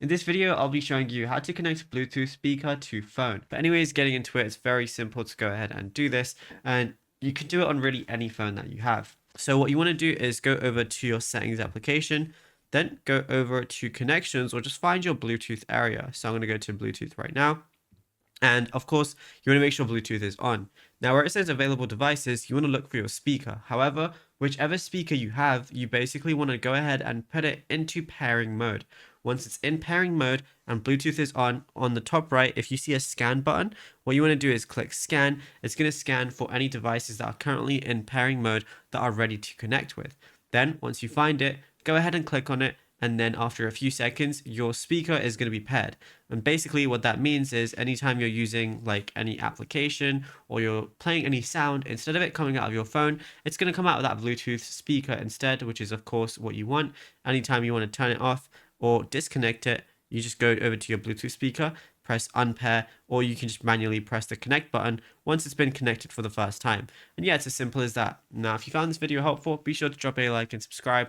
In this video, I'll be showing you how to connect Bluetooth speaker to phone. But anyways, getting into it, it's very simple to go ahead and do this. And you can do it on really any phone that you have. So what you want to do is go over to your settings application, then go over to connections or just find your Bluetooth area. So I'm going to go to Bluetooth right now. And of course, you want to make sure Bluetooth is on. Now, where it says available devices, you want to look for your speaker. However, whichever speaker you have, you basically want to go ahead and put it into pairing mode. Once it's in pairing mode and Bluetooth is on the top right, if you see a scan button, what you want to do is click scan. It's going to scan for any devices that are currently in pairing mode that are ready to connect with. Then, once you find it, go ahead and click on it. And then after a few seconds, your speaker is going to be paired. And basically what that means is anytime you're using like any application or you're playing any sound, instead of it coming out of your phone, it's going to come out of that Bluetooth speaker instead, which is of course what you want. Anytime you want to turn it off or disconnect it, you just go over to your Bluetooth speaker, press unpair, or you can just manually press the connect button once it's been connected for the first time. And yeah, it's as simple as that. Now, if you found this video helpful, be sure to drop a like and subscribe.